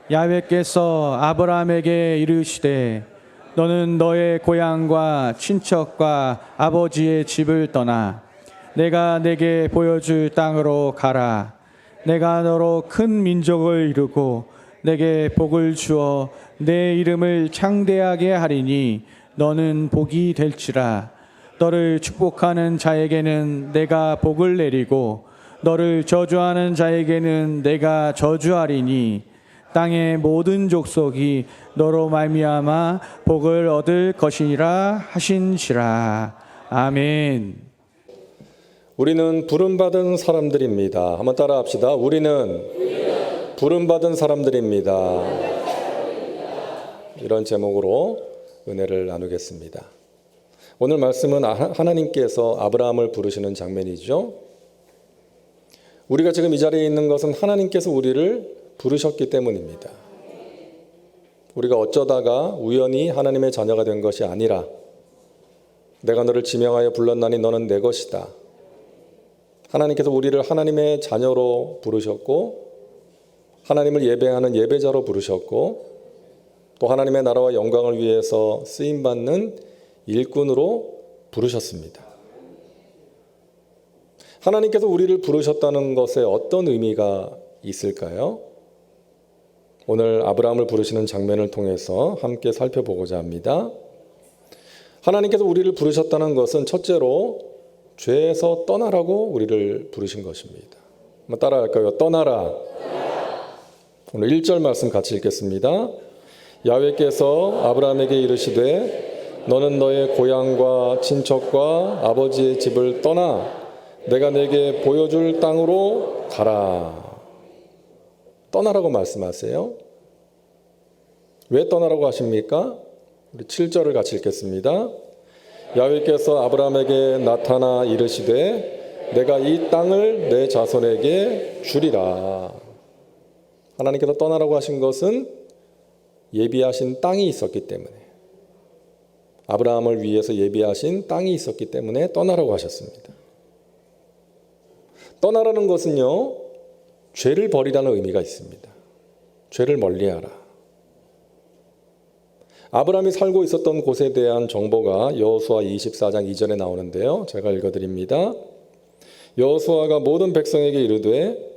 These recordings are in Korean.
야훼께서 아브라함에게 이르시되 너는 너의 고향과 친척과 아버지의 집을 떠나 내가 내게 보여줄 땅으로 가라. 내가 너로 큰 민족을 이루고 내게 복을 주어 내 이름을 창대하게 하리니 너는 복이 될지라. 너를 축복하는 자에게는 내가 복을 내리고 너를 저주하는 자에게는 내가 저주하리니 땅의 모든 족속이 너로 말미암아 복을 얻을 것이니라 하신지라. 아멘. 우리는 부름받은 사람들입니다. 한번 따라합시다. 우리는 부름받은 사람들입니다. 이런 제목으로 은혜를 나누겠습니다. 오늘 말씀은 하나님께서 아브라함을 부르시는 장면이죠. 우리가 지금 이 자리에 있는 것은 하나님께서 우리를 부르셨기 때문입니다. 우리가 어쩌다가 우연히 하나님의 자녀가 된 것이 아니라 내가 너를 지명하여 불렀나니 너는 내 것이다. 하나님께서 우리를 하나님의 자녀로 부르셨고 하나님을 예배하는 예배자로 부르셨고 또 하나님의 나라와 영광을 위해서 쓰임받는 일꾼으로 부르셨습니다. 하나님께서 우리를 부르셨다는 것에 어떤 의미가 있을까요? 오늘 아브라함을 부르시는 장면을 통해서 함께 살펴보고자 합니다. 하나님께서 우리를 부르셨다는 것은 첫째로 죄에서 떠나라고 우리를 부르신 것입니다. 한번 따라할까요? 떠나라. 오늘 1절 말씀 같이 읽겠습니다. 야훼께서 아브라함에게 이르시되 너는 너의 고향과 친척과 아버지의 집을 떠나 내가 내게 보여줄 땅으로 가라. 떠나라고 말씀하세요. 왜 떠나라고 하십니까? 우리 7절을 같이 읽겠습니다. 야훼께서 아브라함에게 나타나 이르시되 내가 이 땅을 내 자손에게 주리라. 하나님께서 떠나라고 하신 것은 예비하신 땅이 있었기 때문에 아브라함을 위해서 예비하신 땅이 있었기 때문에 떠나라고 하셨습니다. 떠나라는 것은요, 죄를 버리라는 의미가 있습니다. 죄를 멀리하라. 아브라함이 살고 있었던 곳에 대한 정보가 여호수아 24장 2절에 나오는데요. 제가 읽어드립니다. 여호수아가 모든 백성에게 이르되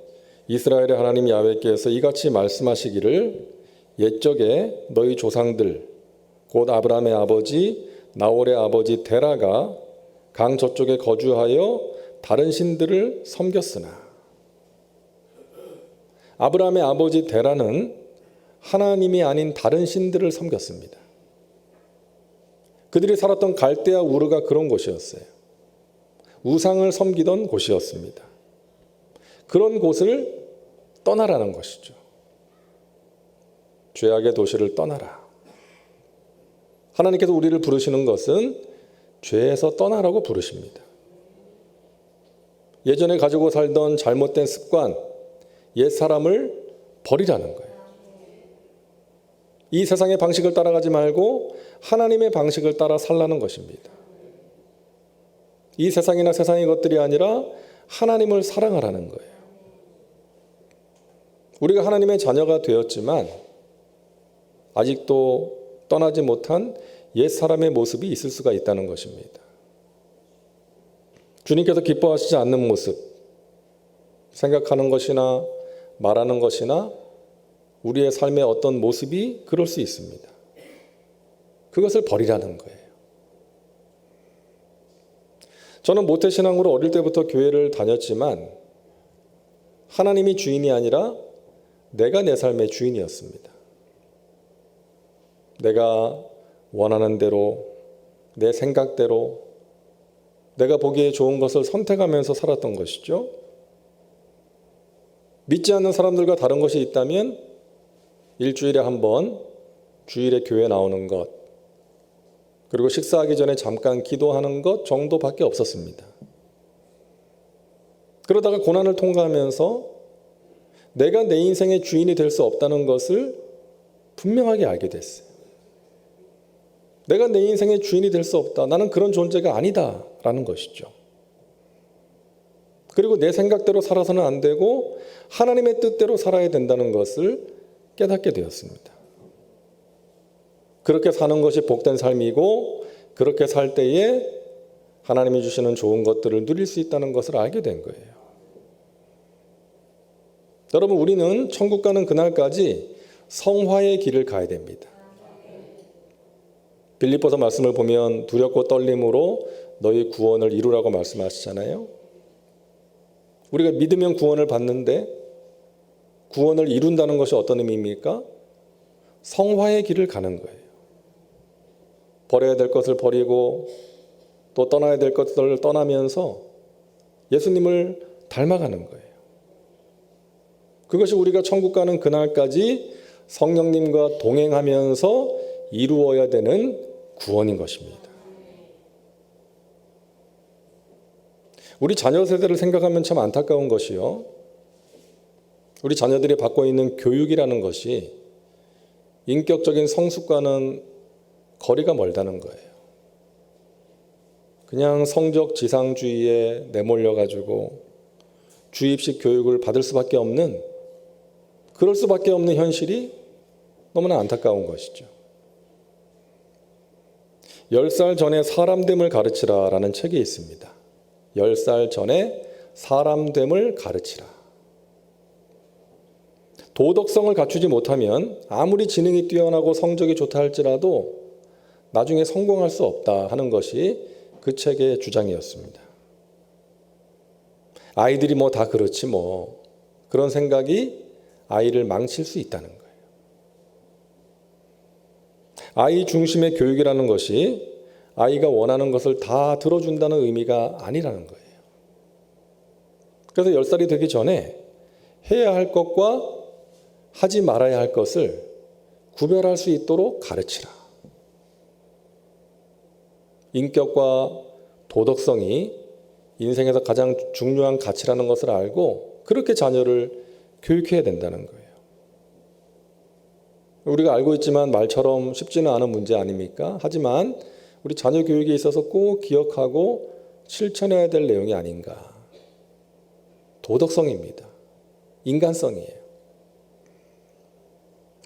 이스라엘의 하나님 야훼께서 이같이 말씀하시기를 옛적에 너희 조상들 곧 아브라함의 아버지 나홀의 아버지 데라가 강 저쪽에 거주하여 다른 신들을 섬겼으나 아브라함의 아버지 데라는 하나님이 아닌 다른 신들을 섬겼습니다. 그들이 살았던 갈대아 우르가 그런 곳이었어요. 우상을 섬기던 곳이었습니다. 그런 곳을 떠나라는 것이죠. 죄악의 도시를 떠나라. 하나님께서 우리를 부르시는 것은 죄에서 떠나라고 부르십니다. 예전에 가지고 살던 잘못된 습관, 옛사람을 버리라는 거예요. 이 세상의 방식을 따라가지 말고 하나님의 방식을 따라 살라는 것입니다. 이 세상이나 세상의 것들이 아니라 하나님을 사랑하라는 거예요. 우리가 하나님의 자녀가 되었지만 아직도 떠나지 못한 옛사람의 모습이 있을 수가 있다는 것입니다. 주님께서 기뻐하시지 않는 모습, 생각하는 것이나 말하는 것이나 우리의 삶의 어떤 모습이 그럴 수 있습니다. 그것을 버리라는 거예요. 저는 모태신앙으로 어릴 때부터 교회를 다녔지만 하나님이 주인이 아니라 내가 내 삶의 주인이었습니다. 내가 원하는 대로, 내 생각대로, 내가 보기에 좋은 것을 선택하면서 살았던 것이죠. 믿지 않는 사람들과 다른 것이 있다면 일주일에 한 번 주일에 교회 나오는 것, 그리고 식사하기 전에 잠깐 기도하는 것 정도밖에 없었습니다. 그러다가 고난을 통과하면서 내가 내 인생의 주인이 될 수 없다는 것을 분명하게 알게 됐어요. 내가 내 인생의 주인이 될 수 없다. 나는 그런 존재가 아니다라는 것이죠. 그리고 내 생각대로 살아서는 안 되고 하나님의 뜻대로 살아야 된다는 것을 깨닫게 되었습니다. 그렇게 사는 것이 복된 삶이고 그렇게 살 때에 하나님이 주시는 좋은 것들을 누릴 수 있다는 것을 알게 된 거예요. 여러분, 우리는 천국 가는 그날까지 성화의 길을 가야 됩니다. 빌립보서 말씀을 보면 두렵고 떨림으로 너희 구원을 이루라고 말씀하시잖아요. 우리가 믿으면 구원을 받는데 구원을 이룬다는 것이 어떤 의미입니까? 성화의 길을 가는 거예요. 버려야 될 것을 버리고 또 떠나야 될 것들을 떠나면서 예수님을 닮아가는 거예요. 그것이 우리가 천국 가는 그날까지 성령님과 동행하면서 이루어야 되는 구원인 것입니다. 우리 자녀 세대를 생각하면 참 안타까운 것이요. 우리 자녀들이 받고 있는 교육이라는 것이 인격적인 성숙과는 거리가 멀다는 거예요. 그냥 성적 지상주의에 내몰려가지고 주입식 교육을 받을 수밖에 없는, 그럴 수밖에 없는 현실이 너무나 안타까운 것이죠. 10살 전에 사람됨을 가르치라 라는 책이 있습니다. 10살 전에 사람됨을 가르치라. 도덕성을 갖추지 못하면 아무리 지능이 뛰어나고 성적이 좋다 할지라도 나중에 성공할 수 없다 하는 것이 그 책의 주장이었습니다. 아이들이 뭐 다 그렇지 뭐, 그런 생각이 아이를 망칠 수 있다는 거예요. 아이 중심의 교육이라는 것이 아이가 원하는 것을 다 들어준다는 의미가 아니라는 거예요. 그래서 10살이 되기 전에 해야 할 것과 하지 말아야 할 것을 구별할 수 있도록 가르치라. 인격과 도덕성이 인생에서 가장 중요한 가치라는 것을 알고 그렇게 자녀를 교육해야 된다는 거예요. 우리가 알고 있지만 말처럼 쉽지는 않은 문제 아닙니까? 하지만 우리 자녀 교육에 있어서 꼭 기억하고 실천해야 될 내용이 아닌가. 도덕성입니다. 인간성이에요.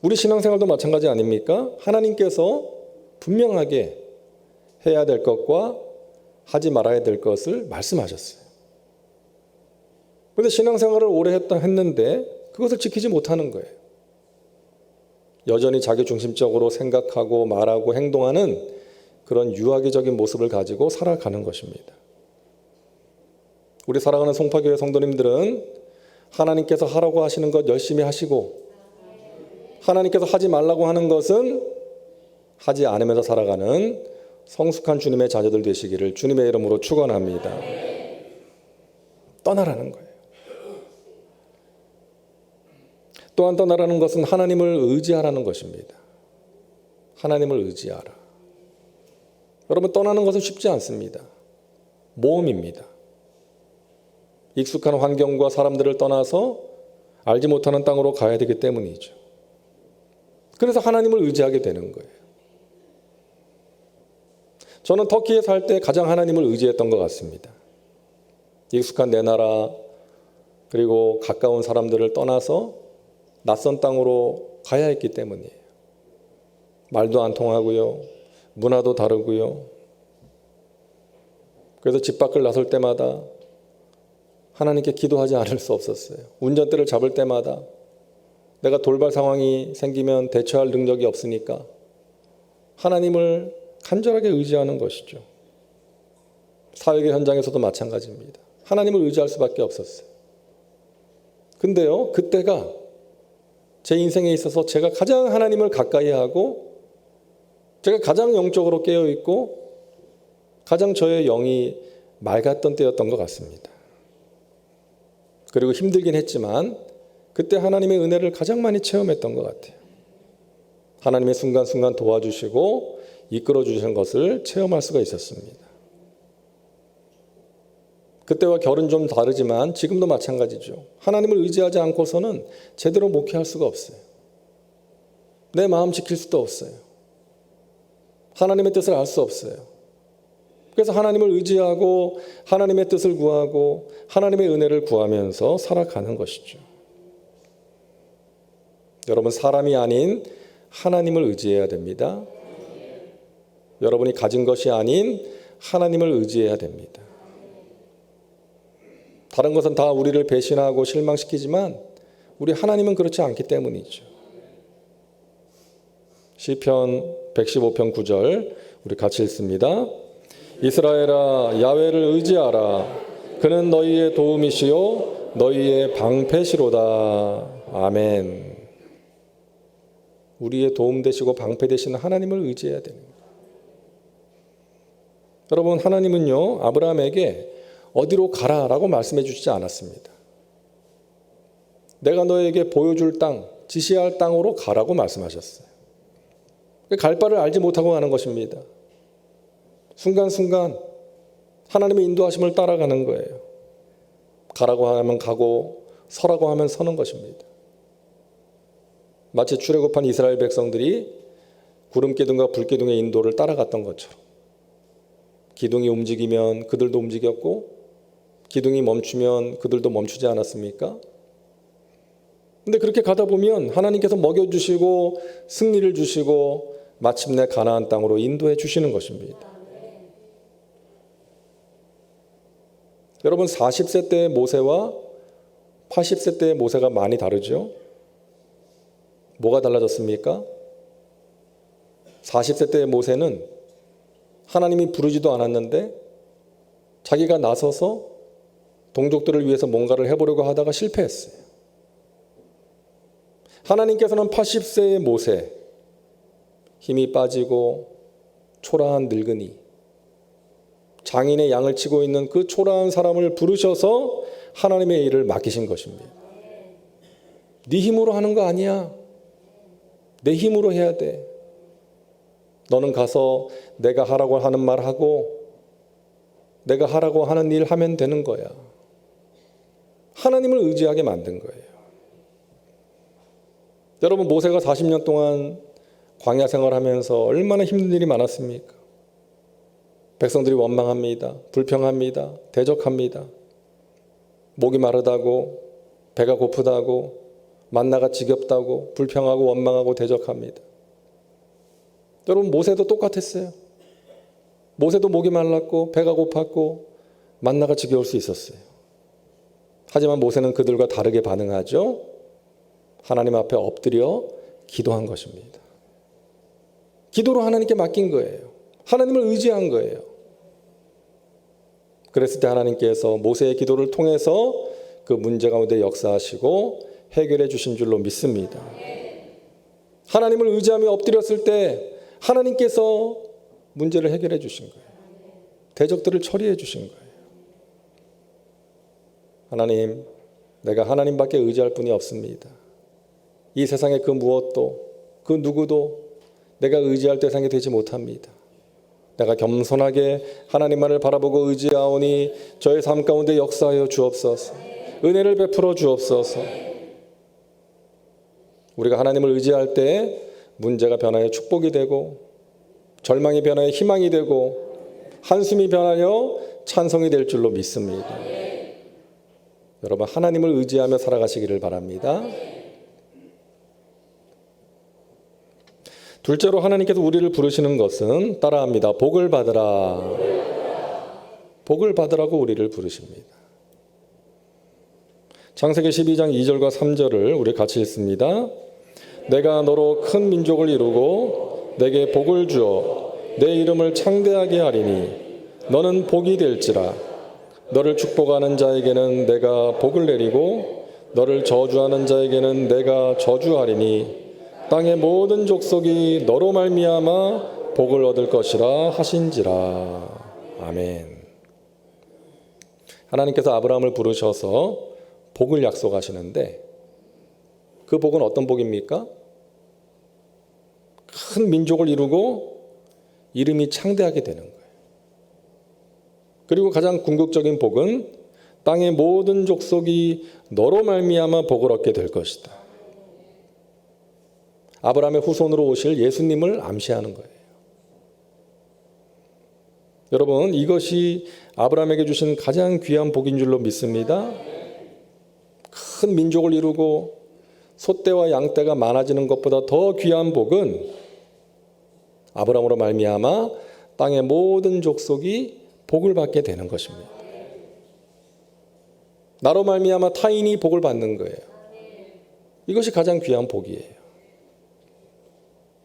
우리 신앙생활도 마찬가지 아닙니까? 하나님께서 분명하게 해야 될 것과 하지 말아야 될 것을 말씀하셨어요. 그런데 신앙생활을 오래 했는데 그것을 지키지 못하는 거예요. 여전히 자기중심적으로 생각하고 말하고 행동하는 그런 유아기적인 모습을 가지고 살아가는 것입니다. 우리 사랑하는 송파교회 성도님들은 하나님께서 하라고 하시는 것 열심히 하시고 하나님께서 하지 말라고 하는 것은 하지 않으면서 살아가는 성숙한 주님의 자녀들 되시기를 주님의 이름으로 축원합니다. 떠나라는 거예요. 또한 떠나라는 것은 하나님을 의지하라는 것입니다. 하나님을 의지하라. 여러분, 떠나는 것은 쉽지 않습니다. 모험입니다. 익숙한 환경과 사람들을 떠나서 알지 못하는 땅으로 가야 되기 때문이죠. 그래서 하나님을 의지하게 되는 거예요. 저는 터키에 살 때 가장 하나님을 의지했던 것 같습니다. 익숙한 내 나라 그리고 가까운 사람들을 떠나서 낯선 땅으로 가야 했기 때문이에요. 말도 안 통하고요. 문화도 다르고요. 그래서 집 밖을 나설 때마다 하나님께 기도하지 않을 수 없었어요. 운전대를 잡을 때마다 내가 돌발 상황이 생기면 대처할 능력이 없으니까 하나님을 간절하게 의지하는 것이죠. 사역의 현장에서도 마찬가지입니다. 하나님을 의지할 수밖에 없었어요. 근데요, 그때가 제 인생에 있어서 제가 가장 하나님을 가까이 하고 제가 가장 영적으로 깨어있고 가장 저의 영이 맑았던 때였던 것 같습니다. 그리고 힘들긴 했지만 그때 하나님의 은혜를 가장 많이 체험했던 것 같아요. 하나님의 순간순간 도와주시고 이끌어 주시는 것을 체험할 수가 있었습니다. 그때와 결은 좀 다르지만 지금도 마찬가지죠. 하나님을 의지하지 않고서는 제대로 목회할 수가 없어요. 내 마음 지킬 수도 없어요. 하나님의 뜻을 알 수 없어요. 그래서 하나님을 의지하고 하나님의 뜻을 구하고 하나님의 은혜를 구하면서 살아가는 것이죠. 여러분, 사람이 아닌 하나님을 의지해야 됩니다. 여러분이 가진 것이 아닌 하나님을 의지해야 됩니다. 다른 것은 다 우리를 배신하고 실망시키지만 우리 하나님은 그렇지 않기 때문이죠. 시편 115편 9절 우리 같이 읽습니다. 이스라엘아, 야훼를 의지하라. 그는 너희의 도움이시요 너희의 방패시로다. 아멘. 우리의 도움 되시고 방패 되시는 하나님을 의지해야 됩니다. 여러분, 하나님은요, 아브라함에게 어디로 가라라고 말씀해 주시지 않았습니다. 내가 너에게 보여줄 땅, 지시할 땅으로 가라고 말씀하셨어요. 갈 바를 알지 못하고 가는 것입니다. 순간순간 하나님의 인도하심을 따라가는 거예요. 가라고 하면 가고 서라고 하면 서는 것입니다. 마치 출애굽한 이스라엘 백성들이 구름기둥과 불기둥의 인도를 따라갔던 것처럼 기둥이 움직이면 그들도 움직였고 기둥이 멈추면 그들도 멈추지 않았습니까? 근데 그렇게 가다 보면 하나님께서 먹여주시고 승리를 주시고 마침내 가나안 땅으로 인도해 주시는 것입니다. 여러분, 40세 때의 모세와 80세 때의 모세가 많이 다르죠? 뭐가 달라졌습니까? 40세 때의 모세는 하나님이 부르지도 않았는데 자기가 나서서 동족들을 위해서 뭔가를 해보려고 하다가 실패했어요. 하나님께서는 80세의 모세, 힘이 빠지고 초라한 늙은이, 장인의 양을 치고 있는 그 초라한 사람을 부르셔서 하나님의 일을 맡기신 것입니다. 네 힘으로 하는 거 아니야. 내 힘으로 해야 돼. 너는 가서 내가 하라고 하는 말 하고 내가 하라고 하는 일 하면 되는 거야. 하나님을 의지하게 만든 거예요. 여러분, 모세가 40년 동안 광야 생활하면서 얼마나 힘든 일이 많았습니까? 백성들이 원망합니다. 불평합니다. 대적합니다. 목이 마르다고, 배가 고프다고, 만나가 지겹다고, 불평하고 원망하고 대적합니다. 여러분, 모세도 똑같았어요. 모세도 목이 말랐고 배가 고팠고 만나가 지겨울 수 있었어요. 하지만 모세는 그들과 다르게 반응하죠. 하나님 앞에 엎드려 기도한 것입니다. 기도로 하나님께 맡긴 거예요. 하나님을 의지한 거예요. 그랬을 때 하나님께서 모세의 기도를 통해서 그 문제 가운데 역사하시고 해결해 주신 줄로 믿습니다. 하나님을 의지하며 엎드렸을 때 하나님께서 문제를 해결해 주신 거예요. 대적들을 처리해 주신 거예요. 하나님, 내가 하나님밖에 의지할 분이 없습니다. 이 세상의 그 무엇도 그 누구도 내가 의지할 대상이 되지 못합니다. 내가 겸손하게 하나님만을 바라보고 의지하오니 저의 삶 가운데 역사하여 주옵소서. 은혜를 베풀어 주옵소서. 우리가 하나님을 의지할 때 문제가 변하여 축복이 되고 절망이 변하여 희망이 되고 한숨이 변하여 찬송이 될 줄로 믿습니다. 여러분, 하나님을 의지하며 살아가시기를 바랍니다. 둘째로 하나님께서 우리를 부르시는 것은 따라합니다. 복을 받으라. 복을 받으라고 우리를 부르십니다. 창세기 12장 2절과 3절을 우리 같이 읽습니다. 내가 너로 큰 민족을 이루고 내게 복을 주어 내 이름을 창대하게 하리니 너는 복이 될지라. 너를 축복하는 자에게는 내가 복을 내리고 너를 저주하는 자에게는 내가 저주하리니 땅의 모든 족속이 너로 말미암아 복을 얻을 것이라 하신지라. 아멘. 하나님께서 아브라함을 부르셔서 복을 약속하시는데 그 복은 어떤 복입니까? 큰 민족을 이루고 이름이 창대하게 되는 거예요. 그리고 가장 궁극적인 복은 땅의 모든 족속이 너로 말미암아 복을 얻게 될 것이다. 아브라함의 후손으로 오실 예수님을 암시하는 거예요. 여러분, 이것이 아브라함에게 주신 가장 귀한 복인 줄로 믿습니다. 큰 민족을 이루고 소떼와 양떼가 많아지는 것보다 더 귀한 복은 아브라함으로 말미암아 땅의 모든 족속이 복을 받게 되는 것입니다. 나로 말미암아 타인이 복을 받는 거예요. 이것이 가장 귀한 복이에요.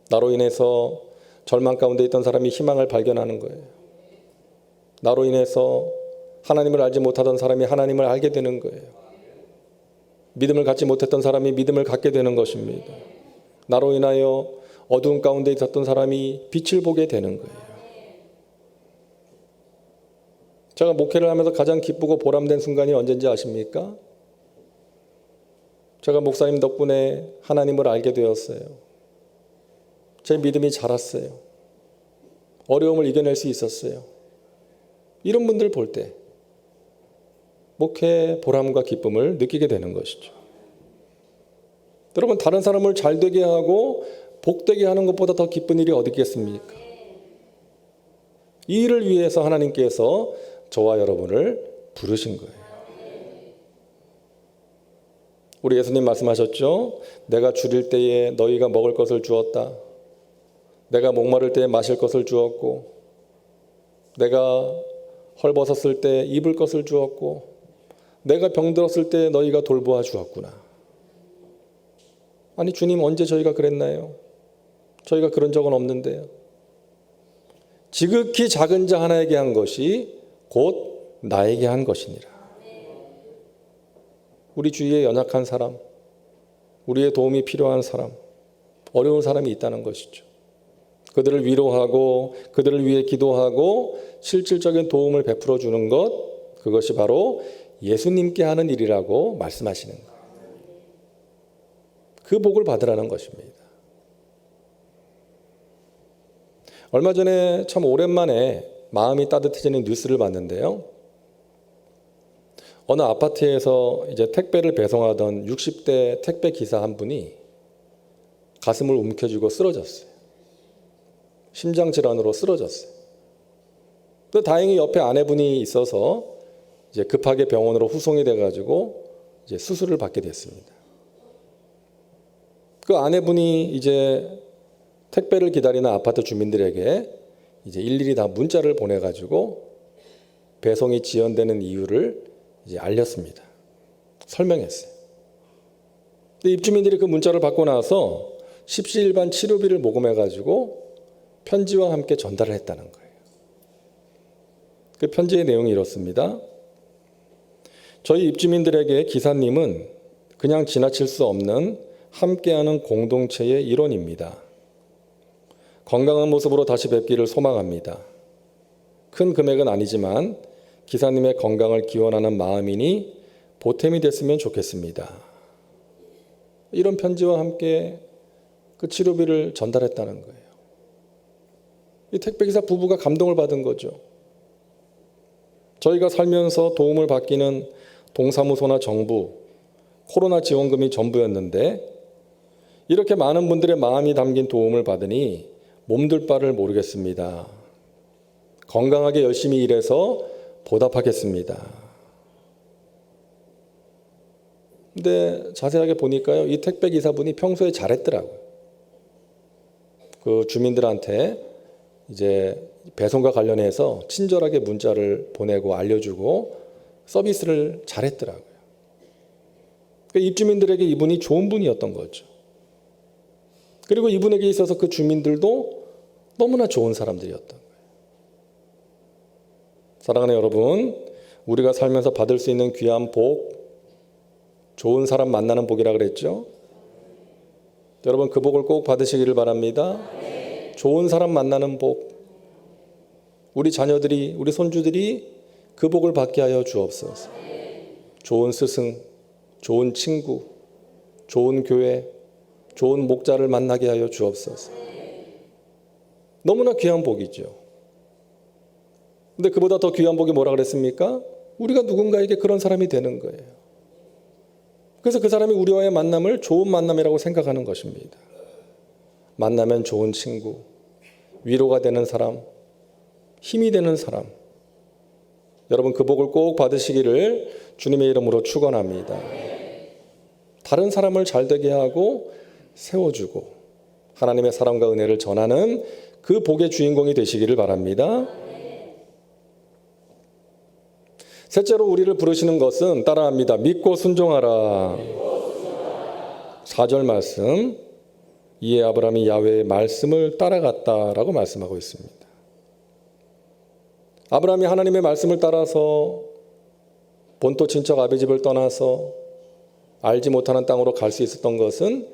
나로 인해서 절망 가운데 있던 사람이 희망을 발견하는 거예요. 나로 인해서 하나님을 알지 못하던 사람이 하나님을 알게 되는 거예요. 믿음을 갖지 못했던 사람이 믿음을 갖게 되는 것입니다. 나로 인하여 어두운 가운데 있었던 사람이 빛을 보게 되는 거예요. 제가 목회를 하면서 가장 기쁘고 보람된 순간이 언제인지 아십니까? 제가 목사님 덕분에 하나님을 알게 되었어요. 제 믿음이 자랐어요. 어려움을 이겨낼 수 있었어요. 이런 분들 볼 때 목회의 보람과 기쁨을 느끼게 되는 것이죠. 여러분, 다른 사람을 잘 되게 하고 복되게 하는 것보다 더 기쁜 일이 어디 있겠습니까? 이 일을 위해서 하나님께서 저와 여러분을 부르신 거예요. 우리 예수님 말씀하셨죠? 내가 줄일 때에 너희가 먹을 것을 주었다. 내가 목마를 때에 마실 것을 주었고, 내가 헐벗었을 때 입을 것을 주었고, 내가 병들었을 때 너희가 돌보아 주었구나. 아니, 주님 언제 저희가 그랬나요? 저희가 그런 적은 없는데요. 지극히 작은 자 하나에게 한 것이 곧 나에게 한 것이니라. 우리 주위에 연약한 사람, 우리의 도움이 필요한 사람, 어려운 사람이 있다는 것이죠. 그들을 위로하고 그들을 위해 기도하고 실질적인 도움을 베풀어 주는 것, 그것이 바로 예수님께 하는 일이라고 말씀하시는 거예요. 그 복을 받으라는 것입니다. 얼마 전에 참 오랜만에 마음이 따뜻해지는 뉴스를 봤는데요. 어느 아파트에서 이제 택배를 배송하던 60대 택배 기사 한 분이 가슴을 움켜쥐고 쓰러졌어요. 심장 질환으로 쓰러졌어요. 또 다행히 옆에 아내분이 있어서 이제 급하게 병원으로 후송이 돼가지고 이제 수술을 받게 됐습니다. 그 아내분이 이제 택배를 기다리는 아파트 주민들에게 이제 일일이 다 문자를 보내가지고 배송이 지연되는 이유를 이제 알렸습니다. 설명했어요. 근데 입주민들이 그 문자를 받고 나서 십시일반 치료비를 모금해가지고 편지와 함께 전달을 했다는 거예요. 그 편지의 내용이 이렇습니다. 저희 입주민들에게 기사님은 그냥 지나칠 수 없는 함께하는 공동체의 일원입니다. 건강한 모습으로 다시 뵙기를 소망합니다. 큰 금액은 아니지만 기사님의 건강을 기원하는 마음이니 보탬이 됐으면 좋겠습니다. 이런 편지와 함께 그 치료비를 전달했다는 거예요. 이 택배기사 부부가 감동을 받은 거죠. 저희가 살면서 도움을 받기는 동사무소나 정부, 코로나 지원금이 전부였는데 이렇게 많은 분들의 마음이 담긴 도움을 받으니 몸둘 바를 모르겠습니다. 건강하게 열심히 일해서 보답하겠습니다. 근데 자세하게 보니까요, 이 택배 기사분이 평소에 잘했더라고요. 그 주민들한테 이제 배송과 관련해서 친절하게 문자를 보내고 알려주고 서비스를 잘했더라고요. 그러니까 입주민들에게 이분이 좋은 분이었던 거죠. 그리고 이분에게 있어서 그 주민들도 너무나 좋은 사람들이었던 거예요. 사랑하는 여러분, 우리가 살면서 받을 수 있는 귀한 복, 좋은 사람 만나는 복이라 그랬죠? 여러분, 그 복을 꼭 받으시기를 바랍니다. 좋은 사람 만나는 복, 우리 자녀들이, 우리 손주들이 그 복을 받게 하여 주옵소서. 좋은 스승, 좋은 친구, 좋은 교회, 좋은 목자를 만나게 하여 주옵소서. 너무나 귀한 복이죠. 근데 그보다 더 귀한 복이 뭐라 그랬습니까? 우리가 누군가에게 그런 사람이 되는 거예요. 그래서 그 사람이 우리와의 만남을 좋은 만남이라고 생각하는 것입니다. 만나면 좋은 친구, 위로가 되는 사람, 힘이 되는 사람. 여러분, 그 복을 꼭 받으시기를 주님의 이름으로 축원합니다. 다른 사람을 잘되게 하고 세워주고 하나님의 사랑과 은혜를 전하는 그 복의 주인공이 되시기를 바랍니다. 셋째로 우리를 부르시는 것은 따라합니다. 믿고 순종하라. 4절 말씀, 이에 아브라함이 야훼의 말씀을 따라갔다라고 말씀하고 있습니다. 아브라함이 하나님의 말씀을 따라서 본토 친척 아비집을 떠나서 알지 못하는 땅으로 갈 수 있었던 것은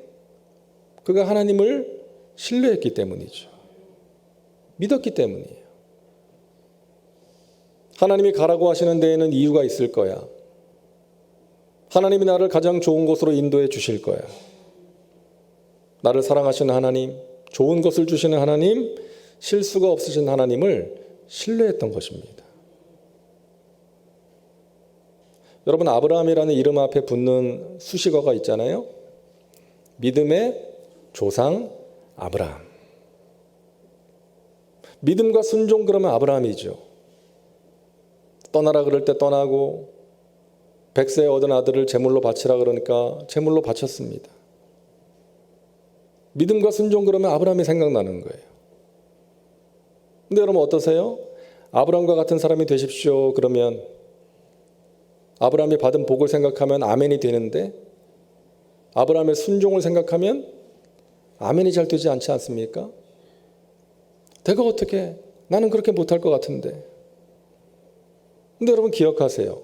그가 하나님을 신뢰했기 때문이죠. 믿었기 때문이에요. 하나님이 가라고 하시는 데에는 이유가 있을 거야. 하나님이 나를 가장 좋은 곳으로 인도해 주실 거야. 나를 사랑하시는 하나님, 좋은 것을 주시는 하나님, 실수가 없으신 하나님을 신뢰했던 것입니다. 여러분, 아브라함이라는 이름 앞에 붙는 수식어가 있잖아요. 믿음의 조상 아브라함. 믿음과 순종 그러면 아브라함이죠. 떠나라 그럴 때 떠나고 100세에 얻은 아들을 제물로 바치라 그러니까 제물로 바쳤습니다. 믿음과 순종 그러면 아브라함이 생각나는 거예요. 근데 여러분 어떠세요? 아브라함과 같은 사람이 되십시오 그러면 아브라함이 받은 복을 생각하면 아멘이 되는데 아브라함의 순종을 생각하면 아멘이 잘 되지 않지 않습니까? 내가 어떻게, 나는 그렇게 못할 것 같은데. 근데 여러분 기억하세요.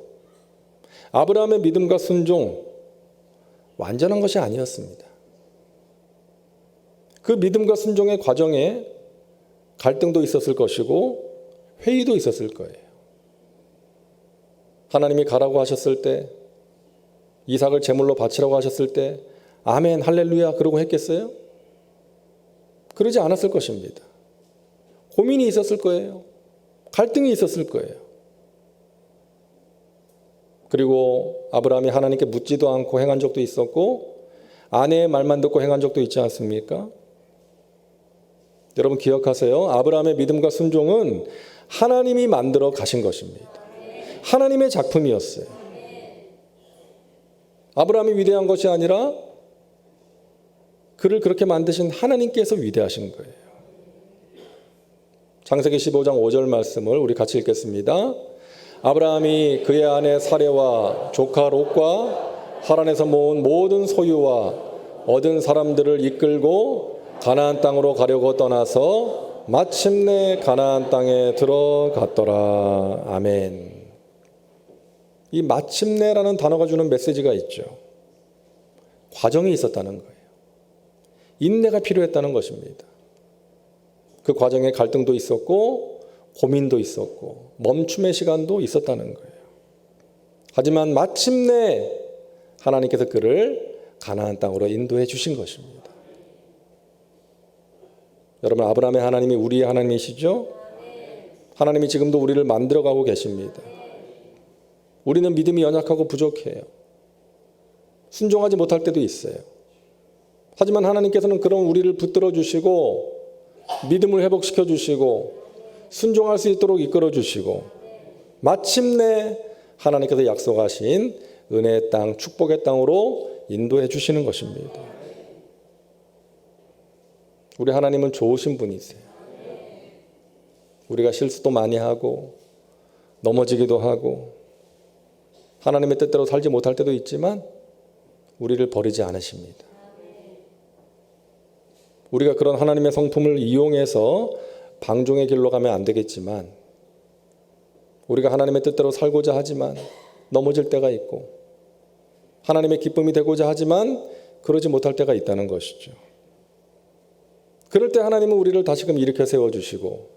아브라함의 믿음과 순종 완전한 것이 아니었습니다. 그 믿음과 순종의 과정에 갈등도 있었을 것이고 회의도 있었을 거예요. 하나님이 가라고 하셨을 때, 이삭을 제물로 바치라고 하셨을 때 아멘 할렐루야 그러고 했겠어요? 그러지 않았을 것입니다. 고민이 있었을 거예요. 갈등이 있었을 거예요. 그리고 아브라함이 하나님께 묻지도 않고 행한 적도 있었고 아내의 말만 듣고 행한 적도 있지 않습니까? 여러분 기억하세요. 아브라함의 믿음과 순종은 하나님이 만들어 가신 것입니다. 하나님의 작품이었어요. 아브라함이 위대한 것이 아니라 그를 그렇게 만드신 하나님께서 위대하신 거예요. 창세기 15장 5절 말씀을 우리 같이 읽겠습니다. 아브라함이 그의 아내 사레와 조카 롯과 하란에서 모은 모든 소유와 얻은 사람들을 이끌고 가나안 땅으로 가려고 떠나서 마침내 가나안 땅에 들어갔더라. 아멘. 이 마침내라는 단어가 주는 메시지가 있죠. 과정이 있었다는 거예요. 인내가 필요했다는 것입니다. 그 과정에 갈등도 있었고 고민도 있었고 멈춤의 시간도 있었다는 거예요. 하지만 마침내 하나님께서 그를 가나안 땅으로 인도해 주신 것입니다. 여러분 아브라함의 하나님이 우리의 하나님이시죠? 하나님이 지금도 우리를 만들어가고 계십니다. 우리는 믿음이 연약하고 부족해요. 순종하지 못할 때도 있어요. 하지만 하나님께서는 그런 우리를 붙들어 주시고 믿음을 회복시켜 주시고 순종할 수 있도록 이끌어 주시고 마침내 하나님께서 약속하신 은혜의 땅, 축복의 땅으로 인도해 주시는 것입니다. 우리 하나님은 좋으신 분이세요. 우리가 실수도 많이 하고 넘어지기도 하고 하나님의 뜻대로 살지 못할 때도 있지만 우리를 버리지 않으십니다. 우리가 그런 하나님의 성품을 이용해서 방종의 길로 가면 안 되겠지만 우리가 하나님의 뜻대로 살고자 하지만 넘어질 때가 있고 하나님의 기쁨이 되고자 하지만 그러지 못할 때가 있다는 것이죠. 그럴 때 하나님은 우리를 다시금 일으켜 세워주시고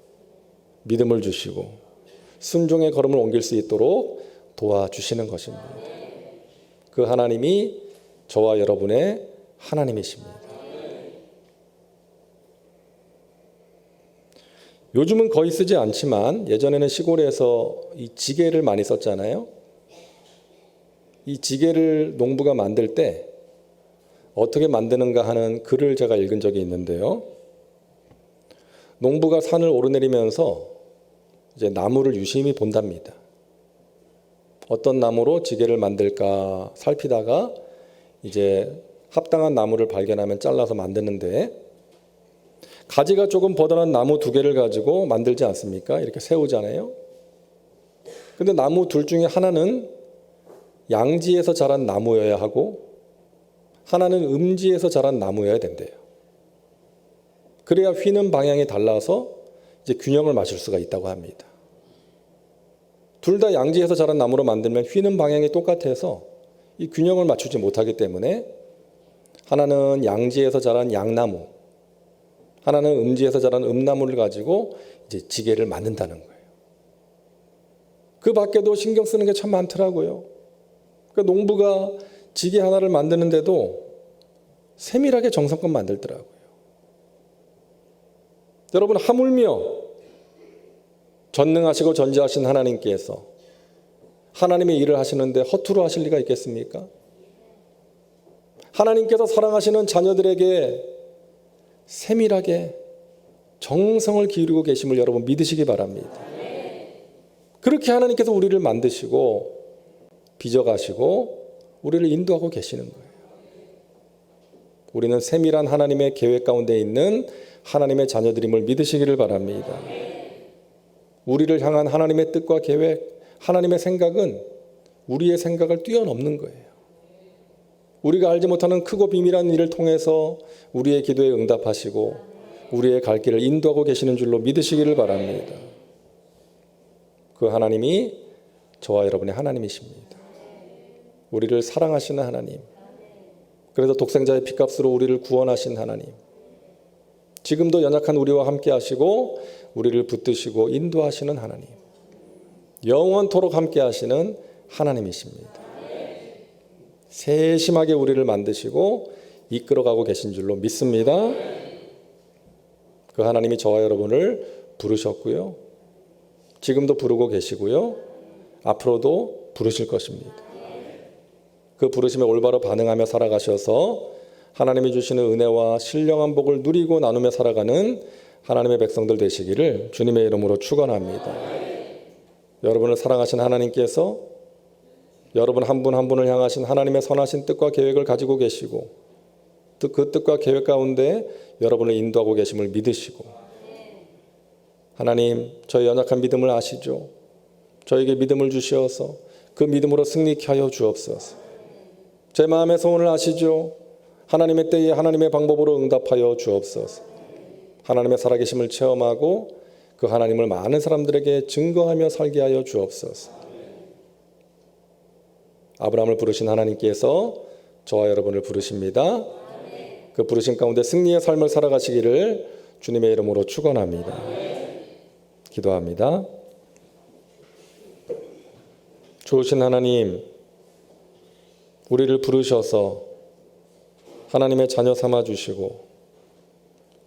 믿음을 주시고 순종의 걸음을 옮길 수 있도록 도와주시는 것입니다. 그 하나님이 저와 여러분의 하나님이십니다. 요즘은 거의 쓰지 않지만 예전에는 시골에서 이 지게를 많이 썼잖아요. 이 지게를 농부가 만들 때 어떻게 만드는가 하는 글을 제가 읽은 적이 있는데요. 농부가 산을 오르내리면서 이제 나무를 유심히 본답니다. 어떤 나무로 지게를 만들까 살피다가 이제 합당한 나무를 발견하면 잘라서 만드는데, 가지가 조금 버드난 나무 2개를 가지고 만들지 않습니까? 이렇게 세우잖아요. 근데 나무 둘 중에 하나는 양지에서 자란 나무여야 하고 하나는 음지에서 자란 나무여야 된대요. 그래야 휘는 방향이 달라서 이제 균형을 맞출 수가 있다고 합니다. 둘 다 양지에서 자란 나무로 만들면 휘는 방향이 똑같아서 이 균형을 맞추지 못하기 때문에 하나는 양지에서 자란 양나무, 하나는 음지에서 자란 음나무를 가지고 이제 지게를 만든다는 거예요. 그 밖에도 신경 쓰는 게 참 많더라고요. 그러니까 농부가 지게 하나를 만드는데도 세밀하게 정성껏 만들더라고요. 여러분, 하물며 전능하시고 전지하신 하나님께서 하나님의 일을 하시는데 허투루 하실 리가 있겠습니까? 하나님께서 사랑하시는 자녀들에게 세밀하게 정성을 기울이고 계심을 여러분 믿으시기 바랍니다. 그렇게 하나님께서 우리를 만드시고 빚어가시고 우리를 인도하고 계시는 거예요. 우리는 세밀한 하나님의 계획 가운데 있는 하나님의 자녀들임을 믿으시기를 바랍니다. 우리를 향한 하나님의 뜻과 계획, 하나님의 생각은 우리의 생각을 뛰어넘는 거예요. 우리가 알지 못하는 크고 비밀한 일을 통해서 우리의 기도에 응답하시고 우리의 갈 길을 인도하고 계시는 줄로 믿으시기를 바랍니다. 그 하나님이 저와 여러분의 하나님이십니다. 우리를 사랑하시는 하나님, 그래서 독생자의 피값으로 우리를 구원하신 하나님, 지금도 연약한 우리와 함께 하시고 우리를 붙드시고 인도하시는 하나님, 영원토록 함께 하시는 하나님이십니다. 세심하게 우리를 만드시고 이끌어가고 계신 줄로 믿습니다. 그 하나님이 저와 여러분을 부르셨고요. 지금도 부르고 계시고요. 앞으로도 부르실 것입니다. 그 부르심에 올바로 반응하며 살아가셔서 하나님이 주시는 은혜와 신령한 복을 누리고 나누며 살아가는 하나님의 백성들 되시기를 주님의 이름으로 축원합니다. 여러분을 사랑하신 하나님께서 여러분 한 분 한 분을 향하신 하나님의 선하신 뜻과 계획을 가지고 계시고 그 뜻과 계획 가운데 여러분을 인도하고 계심을 믿으시고, 하나님 저희 연약한 믿음을 아시죠? 저에게 믿음을 주시어서 그 믿음으로 승리케 하여 주옵소서. 제 마음의 소원을 아시죠? 하나님의 때에 하나님의 방법으로 응답하여 주옵소서. 하나님의 살아계심을 체험하고 그 하나님을 많은 사람들에게 증거하며 살게 하여 주옵소서. 아브라함을 부르신 하나님께서 저와 여러분을 부르십니다. 그 부르신 가운데 승리의 삶을 살아가시기를 주님의 이름으로 축원합니다. 기도합니다. 좋으신 하나님, 우리를 부르셔서 하나님의 자녀 삼아 주시고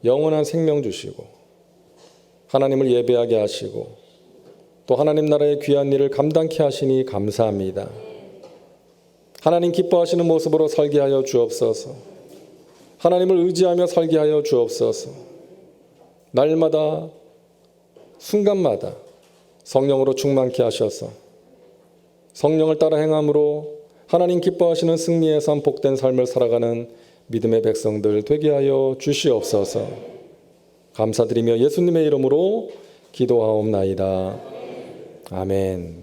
영원한 생명 주시고 하나님을 예배하게 하시고 또 하나님 나라의 귀한 일을 감당케 하시니 감사합니다. 하나님 기뻐하시는 모습으로 살게 하여 주옵소서. 하나님을 의지하며 살게 하여 주옵소서. 날마다 순간마다 성령으로 충만케 하셔서 성령을 따라 행함으로 하나님 기뻐하시는 승리의 삶, 복된 삶을 살아가는 믿음의 백성들 되게 하여 주시옵소서. 감사드리며 예수님의 이름으로 기도하옵나이다. 아멘.